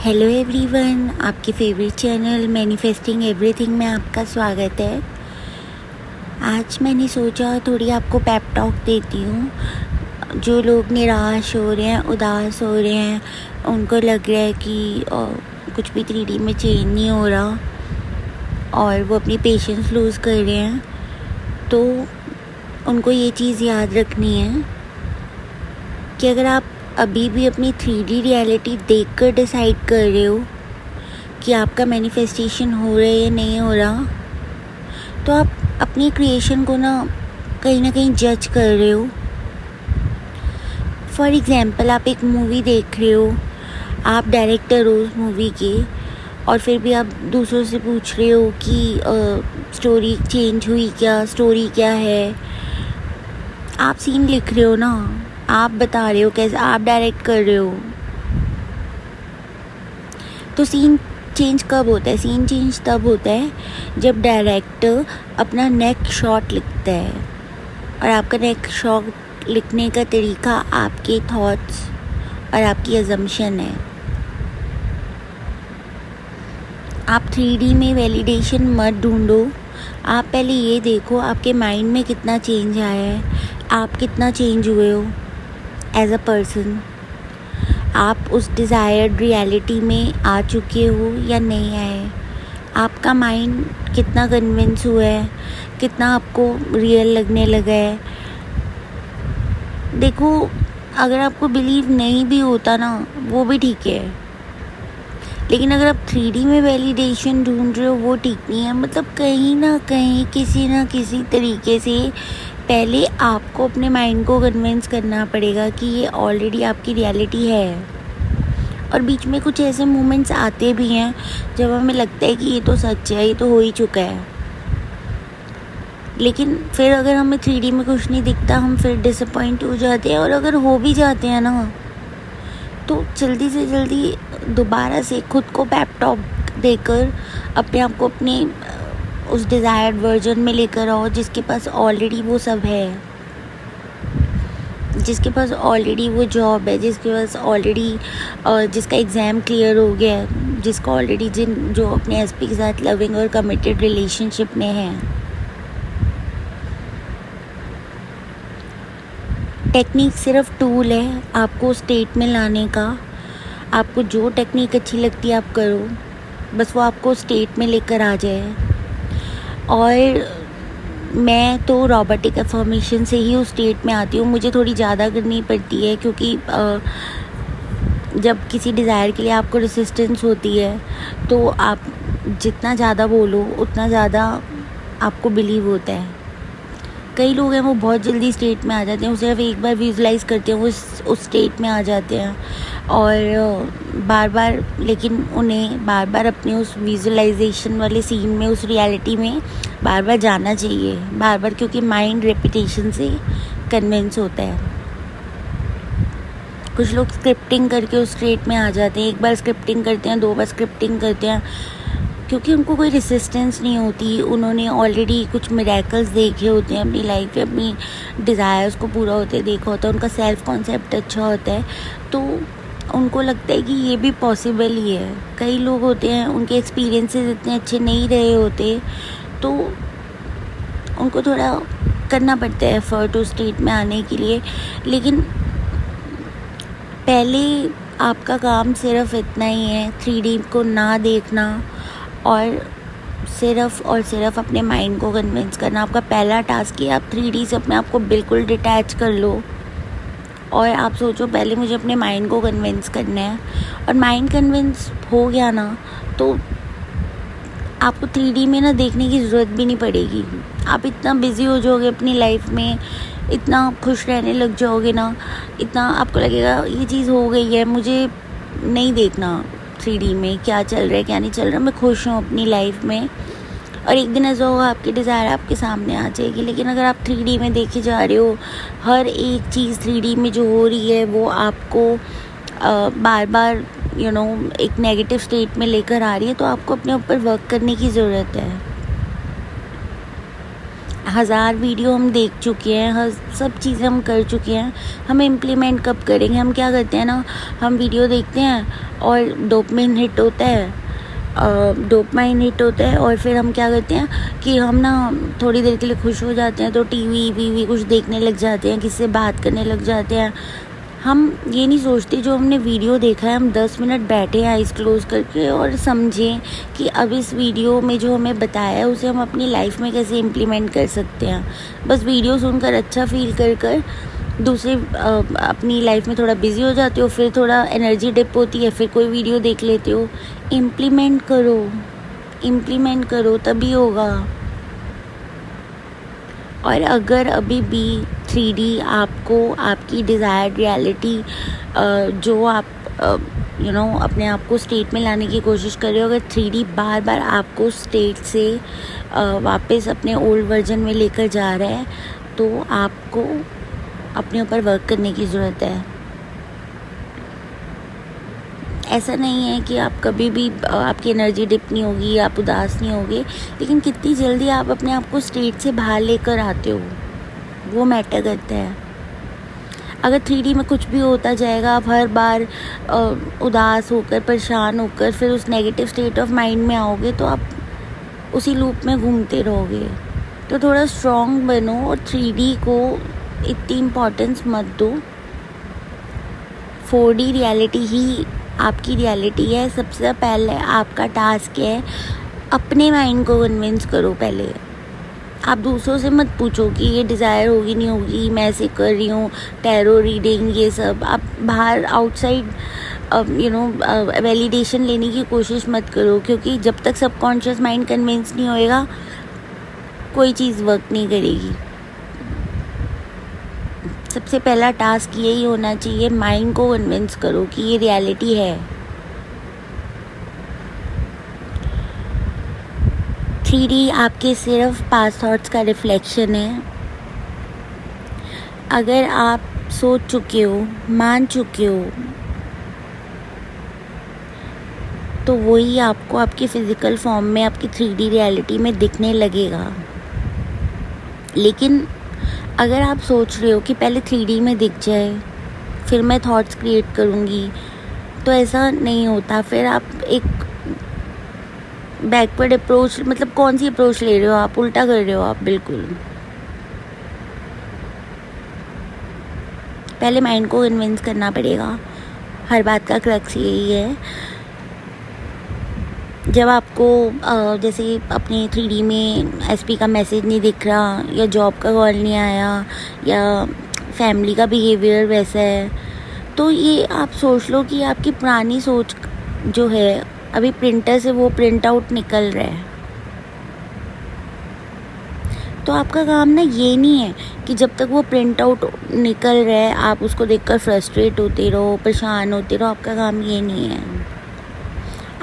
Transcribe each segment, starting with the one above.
Hello everyone, आपके favourite channel manifesting everything में आपका स्वागत है। आज मैंने सोचा थोड़ी आपको पेप टॉक देती हूँ। जो लोग निराश हो रहे हैं, उदास हो रहे हैं, उनको लग रहा है कि कुछ भी 3D में चेंज नहीं हो रहा और वो अपनी पेशेंस लूज़ कर रहे हैं, तो उनको ये चीज़ याद रखनी है कि अगर आप अभी भी अपनी 3D रियलिटी देखकर डिसाइड कर रहे हो कि आपका मैनिफेस्टेशन हो रहा है या नहीं हो रहा, तो आप अपनी क्रिएशन को ना कहीं जज कर रहे हो। फॉर एग्ज़ाम्पल, आप एक मूवी देख रहे हो, आप डायरेक्टर हो उस मूवी के, और फिर भी आप दूसरों से पूछ रहे हो कि स्टोरी चेंज हुई क्या, स्टोरी क्या है। आप सीन लिख रहे हो ना, आप बता रहे हो कैसे, आप डायरेक्ट कर रहे हो। तो सीन चेंज कब होता है? सीन चेंज तब होता है जब डायरेक्टर अपना नेक्स्ट शॉट लिखता है, और आपका नेक्स्ट शॉट लिखने का तरीका आपके थॉट्स और आपकी अजम्पशन है। आप 3D में वैलिडेशन मत ढूंढो। आप पहले ये देखो आपके माइंड में कितना चेंज आया है, आप कितना चेंज हुए हो एज अ पर्सन। आप उस डिज़ायर्ड रियलिटी में आ चुके हो या नहीं आए। आपका माइंड कितना कन्विंस हुआ है, कितना आपको रियल लगने लगा है। देखो, अगर आपको बिलीव नहीं भी होता ना, वो भी ठीक है, लेकिन अगर आप 3D में वैलिडेशन ढूंढ रहे हो, वो ठीक नहीं है। मतलब कहीं ना कहीं किसी ना किसी तरीके से पहले आपको अपने माइंड को कन्विंस करना पड़ेगा कि ये ऑलरेडी आपकी रियलिटी है। और बीच में कुछ ऐसे मोमेंट्स आते भी हैं जब हमें लगता है कि ये तो सच है, ये तो हो ही चुका है, लेकिन फिर अगर हमें 3D में कुछ नहीं दिखता, हम फिर डिसअपॉइंट हो जाते हैं। और अगर हो भी जाते हैं ना, तो जल्दी से जल्दी दोबारा से खुद को पेप टॉक देकर अपने आप को अपने उस डिज़ायर्ड वर्जन में लेकर आओ, जिसके पास ऑलरेडी वो सब है, जिसके पास ऑलरेडी वो जॉब है, जिसके पास ऑलरेडी जिसका एग्ज़ाम क्लियर हो गया है, जिसका ऑलरेडी जो अपने एसपी के साथ लविंग और कमिटेड रिलेशनशिप में है। टेक्निक सिर्फ टूल है आपको स्टेट में लाने का। आपको जो टेक्निक अच्छी लगती है आप करो, बस वो आपको स्टेट में लेकर आ जाए। और मैं तो रोबोटिक अफर्मेशन से ही उस स्टेट में आती हूँ। मुझे थोड़ी ज़्यादा करनी पड़ती है, क्योंकि जब किसी डिज़ायर के लिए आपको रेसिस्टेंस होती है, तो आप जितना ज़्यादा बोलो उतना ज़्यादा आपको बिलीव होता है। कई लोग हैं वो बहुत जल्दी स्टेट में आ जाते हैं, वो सिर्फ एक बार विजुलाइज़ करते हैं, वो उस स्टेट में आ जाते हैं, और बार बार, लेकिन उन्हें बार बार अपने उस विजुलाइजेशन वाले सीन में, उस रियलिटी में बार बार जाना चाहिए, बार बार, क्योंकि माइंड रेपिटेशन से कन्विंस होता है। कुछ लोग स्क्रिप्टिंग करके उस स्टेट में आ जाते हैं, एक बार स्क्रिप्टिंग करते हैं, 2 बार स्क्रिप्टिंग करते हैं, क्योंकि उनको कोई रेसिस्टेंस नहीं होती। उन्होंने ऑलरेडी कुछ मिरेकल्स देखे होते हैं अपनी लाइफ में, अपनी डिज़ायर्स को पूरा होते देखा होता है, उनका सेल्फ कॉन्सेप्ट अच्छा होता है, तो उनको लगता है कि ये भी पॉसिबल ही है। कई लोग होते हैं उनके एक्सपीरियंसेस इतने अच्छे नहीं रहे होते, तो उनको थोड़ा करना पड़ता है एफर्ट उस स्टेट में आने के लिए। लेकिन पहले आपका काम सिर्फ इतना ही है, 3D को ना देखना और सिर्फ अपने माइंड को कन्विंस करना। आपका पहला टास्क है, आप 3D से अपने आप को बिल्कुल डिटैच कर लो और आप सोचो पहले मुझे अपने माइंड को कन्विंस करना है। और माइंड कन्विंस हो गया ना, तो आपको 3D में ना देखने की ज़रूरत भी नहीं पड़ेगी। आप इतना बिज़ी हो जाओगे अपनी लाइफ में, इतना खुश रहने लग जाओगे ना, इतना आपको लगेगा ये चीज़ हो गई है, मुझे नहीं देखना 3D में क्या चल रहा है क्या नहीं चल रहा, मैं खुश हूँ अपनी लाइफ में। और एक दिन ऐसा होगा आपकी डिज़ायर आपके सामने आ जाएगी। लेकिन अगर आप 3D में देखे जा रहे हो, हर एक चीज़ 3D में जो हो रही है वो आपको बार बार एक नेगेटिव स्टेट में लेकर आ रही है, तो आपको अपने ऊपर वर्क करने की ज़रूरत है। हज़ार वीडियो हम देख चुके हैं, सब चीज़ें हम कर चुके हैं, हम इम्प्लीमेंट कब करेंगे? हम क्या करते हैं ना, हम वीडियो देखते हैं और डोपामाइन हिट होता है और फिर हम क्या करते हैं कि हम ना थोड़ी देर के लिए खुश हो जाते हैं, तो टीवी वीवी कुछ देखने लग जाते हैं, किससे बात करने लग जाते हैं। हम ये नहीं सोचते जो हमने वीडियो देखा है, हम 10 मिनट बैठे हैं आइज़ क्लोज़ करके और समझें कि अब इस वीडियो में जो हमें बताया है उसे हम अपनी लाइफ में कैसे इम्प्लीमेंट कर सकते हैं। बस वीडियो सुनकर अच्छा फील कर दूसरे अपनी लाइफ में थोड़ा बिज़ी हो जाते हो, फिर थोड़ा एनर्जी डिप होती है, फिर कोई वीडियो देख लेते हो। इम्प्लीमेंट करो तभी होगा। और अगर अभी भी 3D आपको आपकी डिज़ायर्ड रियलिटी जो आप अपने आप को स्टेट में लाने की कोशिश कर रहे हो, अगर 3D बार बार आपको स्टेट से वापस अपने ओल्ड वर्जन में लेकर जा रहा है, तो आपको अपने ऊपर वर्क करने की ज़रूरत है। ऐसा नहीं है कि आप कभी भी आपकी एनर्जी डिप नहीं होगी, आप उदास नहीं होगे, लेकिन कितनी जल्दी आप अपने आप को स्टेट से बाहर लेकर आते हो वो मैटर करता है। अगर 3D में कुछ भी होता जाएगा, आप हर बार उदास होकर, परेशान होकर फिर उस नेगेटिव स्टेट ऑफ माइंड में आओगे, तो आप उसी लूप में घूमते रहोगे। तो थोड़ा स्ट्रॉन्ग बनो और 3D को इतनी इम्पोर्टेंस मत दो। 4D रियलिटी ही आपकी रियलिटी है। सबसे पहले आपका टास्क है अपने माइंड को कन्विंस करो। पहले आप दूसरों से मत पूछो कि ये डिज़ायर होगी नहीं होगी, मैं ऐसे कर रही हूँ, टैरो रीडिंग ये सब। आप बाहर आउटसाइड वैलिडेशन लेने की कोशिश मत करो, क्योंकि जब तक सबकॉन्शियस माइंड कन्विंस नहीं होएगा कोई चीज़ वर्क नहीं करेगी। सबसे पहला टास्क यही होना चाहिए, माइंड को कन्विंस करो कि ये रियलिटी है। 3D आपके सिर्फ पास्ट थॉट्स का रिफ्लेक्शन है। अगर आप सोच चुके हो, मान चुके हो, तो वही आपको आपकी फ़िज़िकल फॉर्म में आपकी 3D रियलिटी में दिखने लगेगा। लेकिन अगर आप सोच रहे हो कि पहले 3D में दिख जाए फिर मैं थॉट्स क्रिएट करूँगी, तो ऐसा नहीं होता। फिर आप एक बैकवर्ड अप्रोच, मतलब कौन सी अप्रोच ले रहे हो आप? उल्टा कर रहे हो आप बिल्कुल। पहले माइंड को कन्विंस करना पड़ेगा। हर बात का क्रक्स यही है। जब आपको जैसे अपने 3D में SP का मैसेज नहीं दिख रहा, या जॉब का कॉल नहीं आया, या फैमिली का बिहेवियर वैसा है, तो ये आप सोच लो कि आपकी पुरानी सोच जो है अभी प्रिंटर से वो प्रिंट आउट निकल रहा है। तो आपका काम ना ये नहीं है कि जब तक वो प्रिंट आउट निकल रहा है आप उसको देखकर फ्रस्ट्रेट होते रहो, परेशान होते रहो। आपका काम ये नहीं है।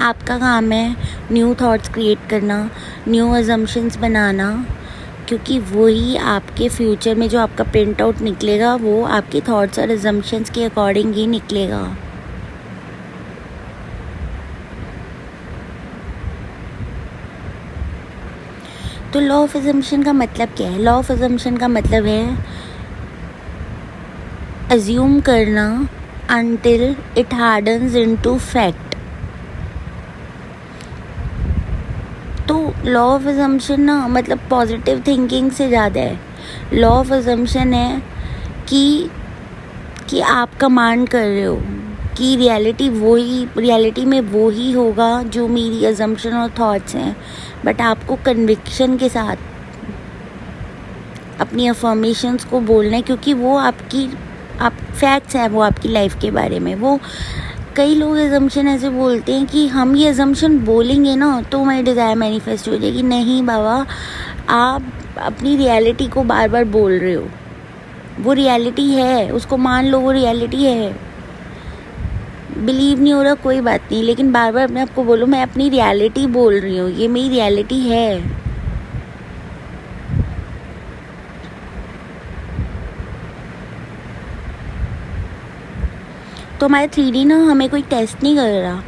आपका काम है न्यू थॉट्स क्रिएट करना, न्यू अजम्पशंस बनाना, क्योंकि वही आपके फ्यूचर में जो आपका प्रिंट आउट निकलेगा वो आपके थॉट्स और अजम्पशंस के अकॉर्डिंग ही निकलेगा। तो लॉ ऑफ अजम्पशन का मतलब क्या है? लॉ ऑफ अजम्पशन का मतलब है अज्यूम करना until it hardens into fact। तो लॉ ऑफ अजम्पशन ना मतलब पॉजिटिव थिंकिंग से ज़्यादा है। लॉ ऑफ अजम्पशन है कि आप कमांड कर रहे हो कि रियलिटी में वो ही होगा जो मेरी अजम्पशन और थॉट्स हैं, बट आपको कन्विक्शन के साथ अपनी अफर्मेशंस को बोलना है, क्योंकि वो फैक्ट्स हैं, वो आपकी लाइफ के बारे में। वो कई लोग अजम्पशन ऐसे बोलते हैं कि हम ये अजम्पशन बोलेंगे ना तो हमारी डिज़ायर मैनिफेस्ट हो जाएगी। नहीं बाबा, आप अपनी रियलिटी को बार बार बोल रहे हो। वो रियलिटी है, उसको मान लो, वो रियलिटी है। बिलीव नहीं हो रहा कोई बात नहीं, लेकिन बार बार अपने आप को बोलो मैं अपनी रियलिटी बोल रही हूँ, ये मेरी रियलिटी है। तो हमारे 3D ना हमें कोई टेस्ट नहीं कर रहा,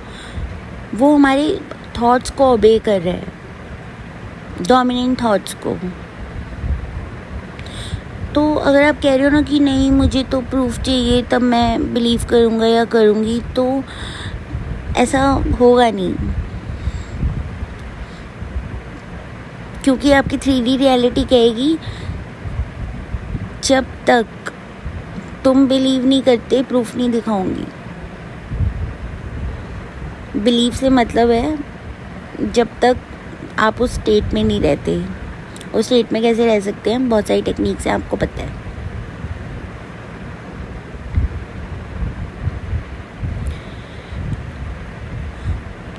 वो हमारे थॉट्स को ओबे कर रहा है, डोमिनेंट थॉट्स को। तो अगर आप कह रहे हो ना कि नहीं मुझे तो प्रूफ चाहिए तब मैं बिलीव करूँगा या करूँगी, तो ऐसा होगा नहीं, क्योंकि आपकी 3D रियलिटी कहेगी जब तक तुम बिलीव नहीं करते प्रूफ नहीं दिखाऊंगी। बिलीव से मतलब है जब तक आप उस स्टेट में नहीं रहते। उस स्टेट में कैसे रह सकते हैं, बहुत सारी टेक्निक्स हैं, आपको पता है।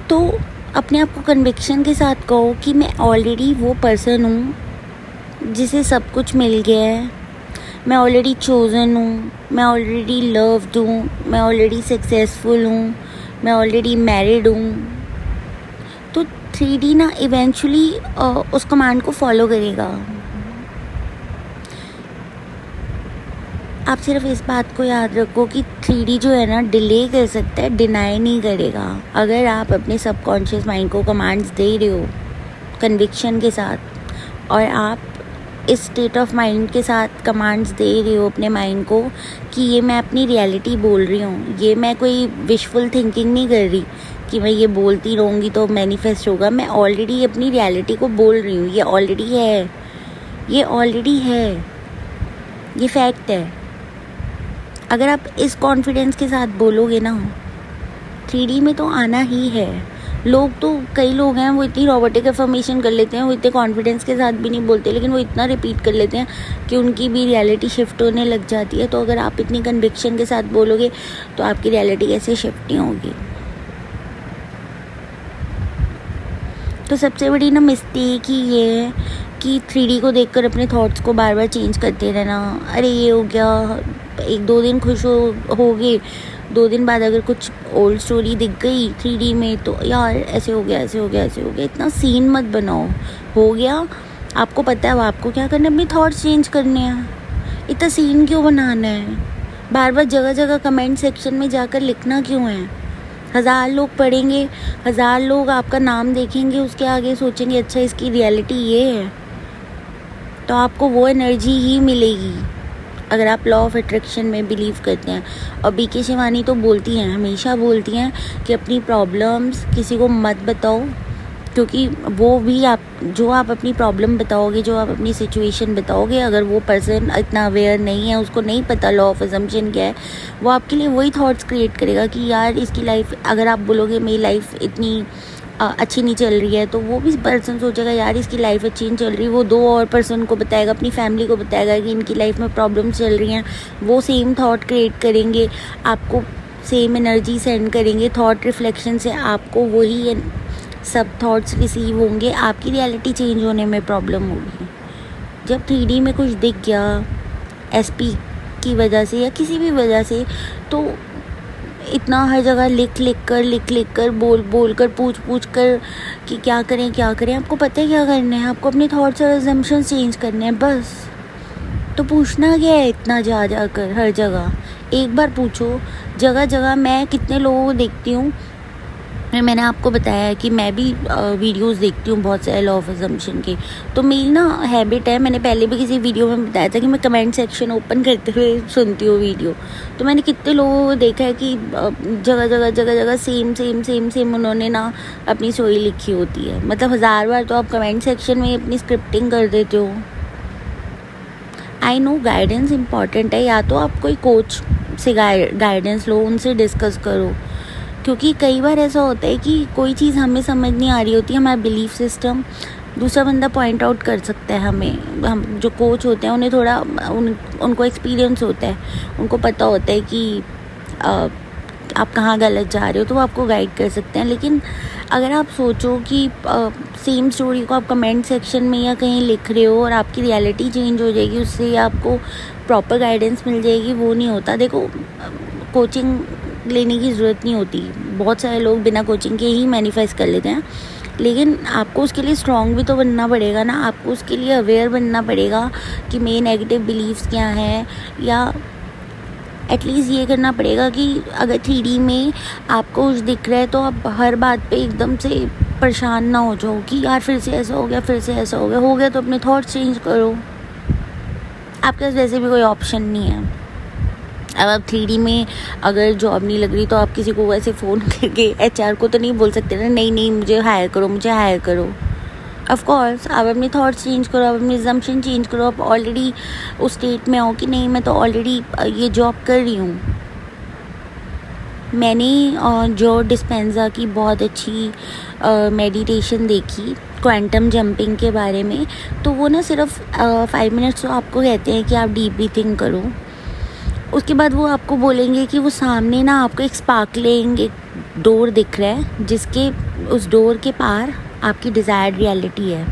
तो अपने आप को कन्विक्शन के साथ कहो कि मैं ऑलरेडी वो पर्सन हूँ जिसे सब कुछ मिल गया है, मैं ऑलरेडी चोज़न हूँ, मैं ऑलरेडी लव्ड हूँ, मैं ऑलरेडी सक्सेसफुल हूँ, मैं ऑलरेडी मैरिड हूँ। तो 3D ना इवेंचुअली उस कमांड को फॉलो करेगा। आप सिर्फ इस बात को याद रखो कि 3D जो है ना डिले कर सकता है, डिनाई नहीं करेगा। अगर आप अपने सबकॉन्शियस माइंड को कमांड्स दे रहे हो कन्विक्शन के साथ, और आप इस स्टेट ऑफ माइंड के साथ कमांड्स दे रहे हो अपने माइंड को कि ये मैं अपनी रियलिटी बोल रही हूँ, ये मैं कोई विशफुल थिंकिंग नहीं कर रही कि मैं ये बोलती रहूँगी तो मैनिफेस्ट होगा, मैं ऑलरेडी अपनी रियलिटी को बोल रही हूँ, ये ऑलरेडी है, ये ऑलरेडी है, ये फैक्ट है। अगर आप इस कॉन्फिडेंस के साथ बोलोगे ना, 3D में तो आना ही है। लोग तो कई लोग हैं वो इतनी रोबोटिक अफर्मेशन कर लेते हैं, वो इतने कॉन्फिडेंस के साथ भी नहीं बोलते, लेकिन वो इतना रिपीट कर लेते हैं कि उनकी भी रियलिटी शिफ्ट होने लग जाती है। तो अगर आप इतनी कन्विक्शन के साथ बोलोगे तो आपकी रियलिटी कैसे शिफ्ट नहीं होगी। तो सबसे बड़ी ना मिस्टेक ही ये है कि 3D को देखकर अपने थॉट्स को बार बार चेंज करते रहना। अरे ये हो गया, 1-2 दिन खुश हो गए, 2 दिन बाद अगर कुछ ओल्ड स्टोरी दिख गई 3D में तो यार ऐसे हो गया, ऐसे हो गया, ऐसे हो गया। इतना सीन मत बनाओ। हो गया, आपको पता है वो आपको क्या करना है, अपने थॉट्स चेंज करने हैं। इतना सीन क्यों बनाना है, बार बार जगह जगह कमेंट सेक्शन में जाकर लिखना क्यों है। 1000 लोग पढ़ेंगे, 1000 लोग आपका नाम देखेंगे, उसके आगे सोचेंगे अच्छा इसकी रियलिटी ये है, तो आपको वो एनर्जी ही मिलेगी अगर आप लॉ ऑफ अट्रैक्शन में बिलीव करते हैं। और बीके शिवानी तो बोलती हैं, हमेशा बोलती हैं कि अपनी प्रॉब्लम्स किसी को मत बताओ, क्योंकि वो भी जो आप अपनी प्रॉब्लम बताओगे, जो आप अपनी सिचुएशन बताओगे, अगर वो पर्सन इतना अवेयर नहीं है, उसको नहीं पता लॉ ऑफ असम्पशन क्या है, वो आपके लिए वही थॉट्स क्रिएट करेगा कि यार इसकी लाइफ, अगर आप बोलोगे मेरी लाइफ इतनी अच्छी नहीं चल रही है, तो वो भी पर्सन सोचेगा यार इसकी लाइफ अच्छी नहीं चल रही। वो 2 और पर्सन को बताएगा, अपनी फैमिली को बताएगा कि इनकी लाइफ में प्रॉब्लम्स चल रही हैं। वो सेम थॉट क्रिएट करेंगे, आपको सेम एनर्जी सेंड करेंगे। थॉट रिफ्लेक्शन से आपको वही सब थॉट्स रिसीव होंगे, आपकी रियलिटी चेंज होने में प्रॉब्लम होगी। जब 3D में कुछ दिख गया SP की वजह से या किसी भी वजह से, तो इतना हर जगह लिख कर बोल कर पूछ कर कि क्या करें। आपको पता है क्या करना है, आपको अपने थॉट्स और अजम्पशंस चेंज करने हैं बस। तो पूछना क्या है इतना जा कर हर जगह, एक बार पूछो। जगह जगह मैं कितने लोगों को देखती हूँ, मैंने आपको बताया है कि मैं भी वीडियोस देखती हूँ बहुत सारे लॉ ऑफ असम्पशन के। तो मेरी ना हैबिट है, मैंने पहले भी किसी वीडियो में बताया था कि मैं कमेंट सेक्शन ओपन करते हुए सुनती हूँ वीडियो। तो मैंने कितने लोगों को देखा है कि जगह जगह सेम उन्होंने ना अपनी स्टोरी लिखी होती है। मतलब 1000 बार तो आप कमेंट सेक्शन में अपनी स्क्रिप्टिंग कर देते हो। आई नो गाइडेंस इम्पॉर्टेंट है, या तो आप कोई कोच से गाइडेंस लो, उनसे डिस्कस करो, क्योंकि कई बार ऐसा होता है कि कोई चीज़ हमें समझ नहीं आ रही होती, हमारा बिलीफ सिस्टम दूसरा बंदा पॉइंट आउट कर सकता है हमें। हम जो कोच होते हैं उन्हें थोड़ा उनको एक्सपीरियंस होता है, उनको पता होता है कि आप कहाँ गलत जा रहे हो, तो वो आपको गाइड कर सकते हैं। लेकिन अगर आप सोचो कि सेम स्टोरी को आप कमेंट सेक्शन में या कहीं लिख रहे हो और आपकी रियलिटी चेंज हो जाएगी, उससे आपको प्रॉपर गाइडेंस मिल जाएगी, वो नहीं होता। देखो, कोचिंग लेने की ज़रूरत नहीं होती, बहुत सारे लोग बिना कोचिंग के ही मैनिफेस्ट कर लेते हैं। लेकिन आपको उसके लिए स्ट्रॉन्ग भी तो बनना पड़ेगा ना, आपको उसके लिए अवेयर बनना पड़ेगा कि मेरे नेगेटिव बिलीव्स क्या हैं, या एटलीस्ट ये करना पड़ेगा कि अगर 3D में आपको कुछ दिख रहा है तो आप हर बात पे एकदम से परेशान ना हो जाओ कि यार फिर से ऐसा हो गया, फिर से ऐसा हो गया। तो अपने थॉट्स चेंज करो। आपके पास वैसे भी कोई ऑप्शन नहीं है। अब आप 3D में अगर जॉब नहीं लग रही तो आप किसी को वैसे फ़ोन करके HR को तो नहीं बोल सकते ना, नहीं नहीं मुझे हायर करो, मुझे हायर करो। ऑफ कोर्स आप अपने थॉट्स चेंज करो, आप अपनी अजम्पशन चेंज करो। आप ऑलरेडी उस स्टेट में हो कि नहीं मैं तो ऑलरेडी ये जॉब कर रही हूँ। मैंने जो डिस्पेंजा की बहुत अच्छी मेडिटेशन देखी क्वांटम जंपिंग के बारे में, तो वो ना सिर्फ 5 मिनट्स तो आपको कहते हैं कि आप डीप ब्रीथिंग करो। उसके बाद वो आपको बोलेंगे कि वो सामने ना आपको एक स्पार्कलिंग एक डोर दिख रहा है, जिसके उस डोर के पार आपकी डिज़ायर्ड रियलिटी है।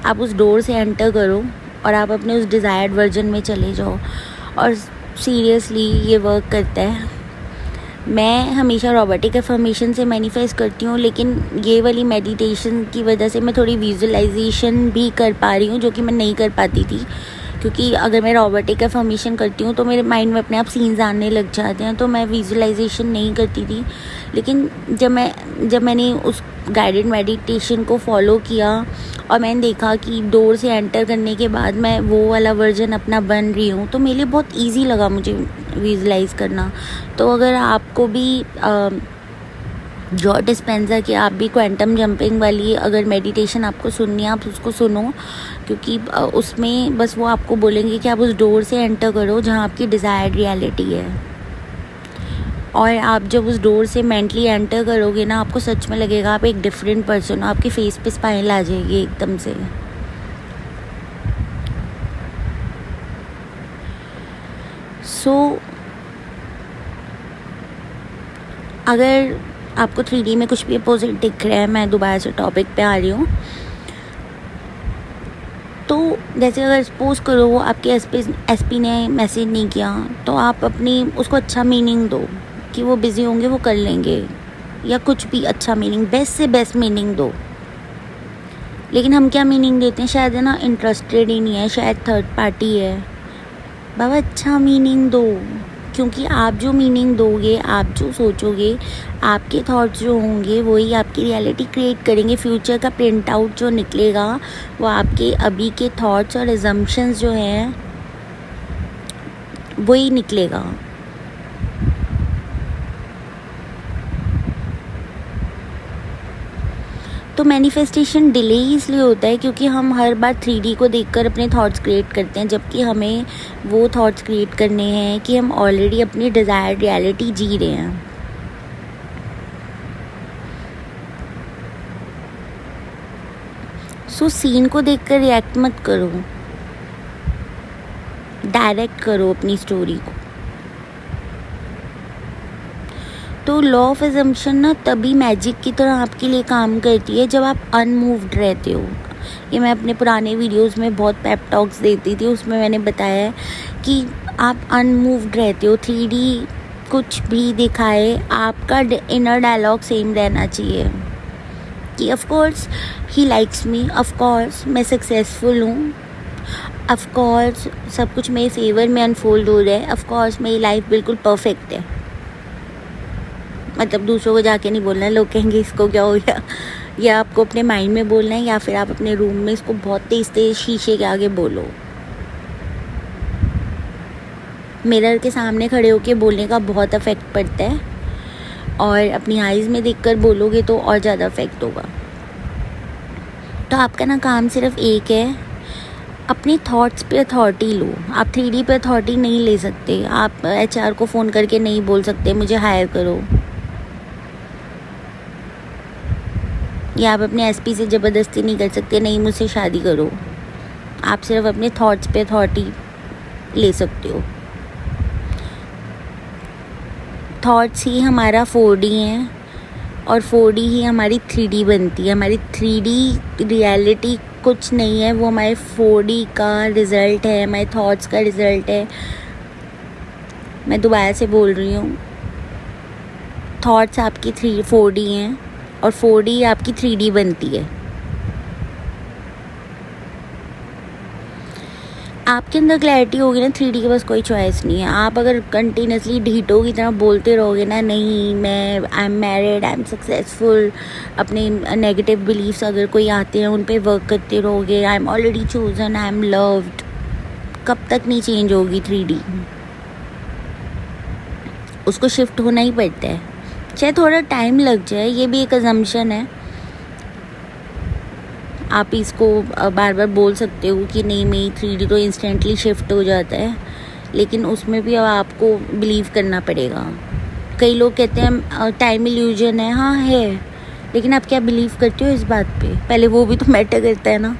आप उस डोर से एंटर करो और आप अपने उस डिज़ायर्ड वर्जन में चले जाओ। और सीरियसली ये वर्क करता है। मैं हमेशा रोबोटिक अफर्मेशन से मैनिफेस्ट करती हूँ, लेकिन ये वाली मेडिटेशन की वजह से मैं थोड़ी विजुअलाइजेशन भी कर पा रही हूँ, जो कि मैं नहीं कर पाती थी। क्योंकि अगर मैं रोबोटिक अफर्मेशन करती हूँ तो मेरे माइंड में अपने आप सीन्स आने लग जाते हैं, तो मैं विजुअलाइजेशन नहीं करती थी। लेकिन जब मैंने उस गाइडेड मेडिटेशन को फॉलो किया और मैंने देखा कि डोर से एंटर करने के बाद मैं वो वाला वर्जन अपना बन रही हूँ, तो मेरे लिए बहुत ईजी लगा मुझे विजुलाइज़ करना। तो अगर आपको भी जॉ डिस्पेंजा की आप भी क्वांटम जंपिंग वाली अगर मेडिटेशन आपको सुननी है, आप उसको सुनो, क्योंकि उसमें बस वो आपको बोलेंगे कि आप उस डोर से एंटर करो जहाँ आपकी डिज़ायर्ड रियलिटी है। और आप जब उस डोर से मेंटली एंटर करोगे ना, आपको सच में लगेगा आप एक डिफरेंट पर्सन हो। आपके फेस पे स्माइल आ जाएगी एकदम से। अगर आपको 3D में कुछ भी अपोजिट दिख रहा है, मैं दोबारा से टॉपिक पे आ रही हूँ, तो जैसे अगर सपोज करो वो आपके एसपी ने मैसेज नहीं किया, तो आप अपनी उसको अच्छा मीनिंग दो कि वो बिज़ी होंगे, वो कर लेंगे, या कुछ भी अच्छा मीनिंग, बेस्ट से बेस्ट मीनिंग दो। लेकिन हम क्या मीनिंग देते हैं, शायद है ना इंटरेस्टेड ही नहीं है, शायद थर्ड पार्टी है। बाबा अच्छा मीनिंग दो, क्योंकि आप जो मीनिंग दोगे, आप जो सोचोगे, आपके थॉट्स जो होंगे वही आपकी रियलिटी क्रिएट करेंगे। फ्यूचर का प्रिंट आउट जो निकलेगा वो आपके अभी के थॉट्स और अजम्पशंस जो हैं वही निकलेगा। तो मैनिफेस्टेशन डिले इसलिए होता है क्योंकि हम हर बार 3D को देखकर अपने थॉट्स क्रिएट करते हैं, जबकि हमें वो थॉट्स क्रिएट करने हैं कि हम ऑलरेडी अपनी डिज़ायर्ड रियलिटी जी रहे हैं। सो सीन को देखकर रिएक्ट मत करो, डायरेक्ट करो अपनी स्टोरी को। तो लॉ ऑफ अजम्पशन ना तभी मैजिक की तरह आपके लिए काम करती है जब आप अनमूव्ड रहते हो। ये मैं अपने पुराने वीडियोस में बहुत पेप टॉक्स देती थी, उसमें मैंने बताया है कि आप अनमूव्ड रहते हो। 3D कुछ भी दिखाए, आपका इनर डायलॉग सेम रहना चाहिए कि of course he likes me, of course मैं सक्सेसफुल हूँ, ऑफ कोर्स सब कुछ मेरे फेवर में अनफोल्ड हो रहा है, ऑफ कोर्स मेरी लाइफ बिल्कुल परफेक्ट है। मतलब दूसरों को जाके नहीं बोलना है, लोग कहेंगे इसको क्या हो गया, या आपको अपने माइंड में बोलना है, या फिर आप अपने रूम में इसको बहुत तेज तेज शीशे के आगे बोलो। मिरर के सामने खड़े होके बोलने का बहुत इफेक्ट पड़ता है, और अपनी आईज़ में देखकर बोलोगे तो और ज़्यादा इफेक्ट होगा। तो आपका ना काम सिर्फ एक है, अपने थॉट्स पे अथॉरिटी लो। आप 3D पे अथॉरिटी नहीं ले सकते। आप HR को फ़ोन करके नहीं बोल सकते मुझे हायर करो, या आप अपने SP से ज़बरदस्ती नहीं कर सकते नहीं मुझसे शादी करो। आप सिर्फ अपने थॉट्स पे अथॉरिटी ले सकते हो। थॉट्स ही हमारा 4D हैं, और 4D ही हमारी 3D बनती है। हमारी 3D रियलिटी कुछ नहीं है, वो हमारे 4D का रिज़ल्ट है, हमारे थॉट्स का रिज़ल्ट है। मैं दोबारा से बोल रही हूँ, थॉट्स आपकी 4D हैं और 4D आपकी 3D बनती है। आपके अंदर क्लैरिटी होगी ना, 3D के पास कोई चॉइस नहीं है। आप अगर कंटिन्यूसली ढीठों की तरह बोलते रहोगे ना, नहीं मैं I am married, I am successful, अपने नेगेटिव बिलीफ्स अगर कोई आते हैं उन पे वर्क करते रहोगे, I am already chosen, I am loved, कब तक नहीं चेंज होगी 3D, उसको शिफ्ट होना ही पड़ता है, चाहे थोड़ा टाइम लग जाए। ये भी एक अजम्पशन है, आप इसको बार बार बोल सकते हो कि नहीं मेरी 3D तो इंस्टेंटली शिफ्ट हो जाता है, लेकिन उसमें भी अब आपको बिलीव करना पड़ेगा। कई लोग कहते हैं टाइम इल्यूजन है, हाँ है, लेकिन आप क्या बिलीव करते हो इस बात पे, पहले वो भी तो मैटर करता है ना।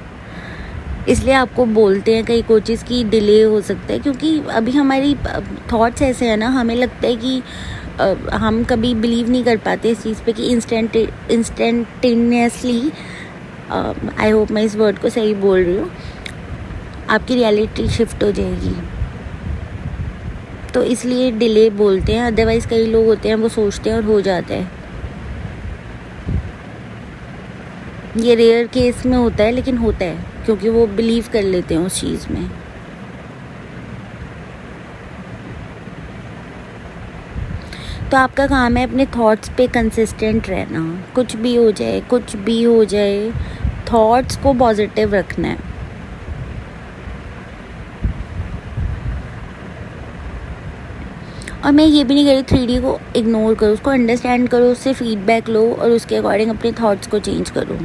इसलिए आपको बोलते हैं कई कोचेस की डिले हो सकता है, क्योंकि अभी हमारी थॉट्स ऐसे हैं ना, हमें लगता है कि हम कभी बिलीव नहीं कर पाते इस चीज़ पे कि इंस्टेंटेनियसली, आई होप मैं इस वर्ड को सही बोल रही हूँ, आपकी रियलिटी शिफ्ट हो जाएगी। तो इसलिए डिले बोलते हैं, अदरवाइज़ कई लोग होते हैं वो सोचते हैं और हो जाता है। ये रेयर केस में होता है, लेकिन होता है, क्योंकि वो बिलीव कर लेते हैं उस चीज़ में। तो आपका काम है अपने थॉट्स पे कंसिस्टेंट रहना, कुछ भी हो जाए, कुछ भी हो जाए, थॉट्स को पॉजिटिव रखना है। और मैं ये भी नहीं कह रही 3D को इग्नोर करो, उसको अंडरस्टैंड करो, उससे फीडबैक लो और उसके अकॉर्डिंग अपने थॉट्स को चेंज करो।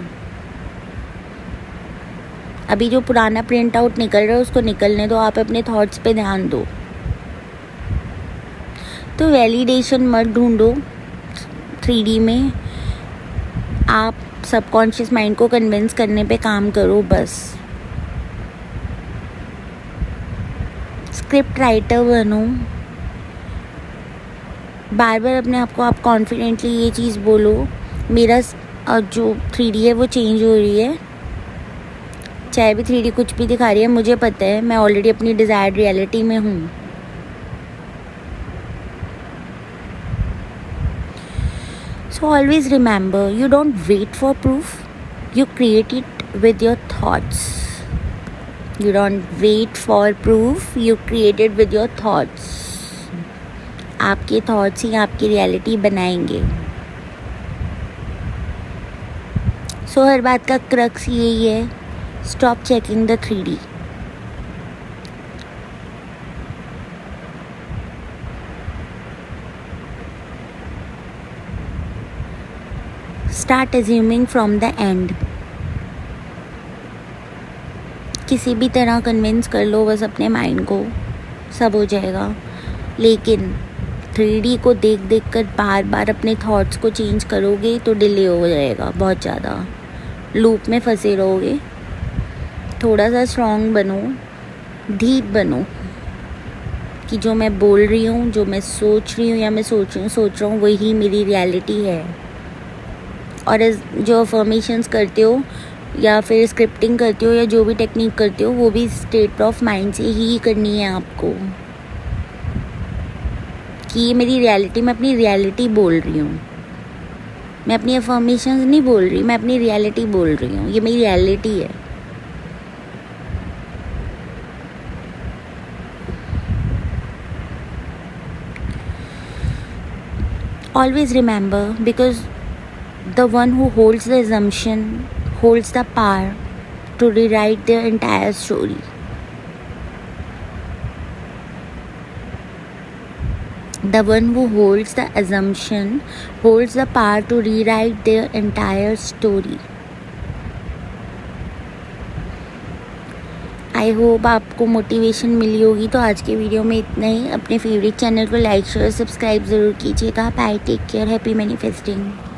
अभी जो पुराना प्रिंट आउट निकल रहा है उसको निकलने दो, आप अपने थॉट्स पे ध्यान दो। तो वैलिडेशन मत ढूंढो 3D में, आप सबकॉन्शियस माइंड को कन्विंस करने पे काम करो बस। स्क्रिप्ट राइटर बनो, बार बार अपने आप को आप कॉन्फिडेंटली ये चीज़ बोलो, मेरा जो 3D है वो चेंज हो रही है, चाहे भी 3D कुछ भी दिखा रही है, मुझे पता है मैं ऑलरेडी अपनी डिज़ायर्ड रियलिटी में हूँ। So always remember, you don't wait for proof, you create it with your thoughts. You don't wait for proof, you create it with your thoughts. आपके थॉट्स ही आपकी रियलिटी बनाएंगे। सो हर बात का क्रक्स यही है, stop checking the 3D। Start assuming from the end. किसी भी तरह कन्विंस कर लो बस अपने माइंड को, सब हो जाएगा। लेकिन 3D को देख देख कर बार बार अपने थॉट्स को चेंज करोगे तो डिले हो जाएगा, बहुत ज़्यादा लूप में फंसे रहोगे। थोड़ा सा स्ट्रॉन्ग बनो, डीप बनो कि जो मैं बोल रही हूँ, जो मैं सोच रही हूँ या मैं सोच रहा हूँ वही मेरी रियलिटी है। और जो अफर्मेशंस करते हो या फिर स्क्रिप्टिंग करते हो या जो भी टेक्निक करते हो, वो भी स्टेट ऑफ माइंड से ही करनी है आपको, कि ये मेरी रियलिटी, मैं अपनी रियलिटी बोल रही हूँ, मैं अपनी अफर्मेशंस नहीं बोल रही, मैं अपनी रियलिटी बोल रही हूँ, ये मेरी रियलिटी है। Always remember, because the one who holds the assumption holds the power to rewrite their entire story. The one who holds the assumption holds the power to rewrite their entire story. I hope आपको motivation मिली होगी। तो आज के video में इतना ही। अपने फेवरेट चैनल को लाइक शेयर सब्सक्राइब ज़रूर कीजिएगा। Bye, take care, happy manifesting.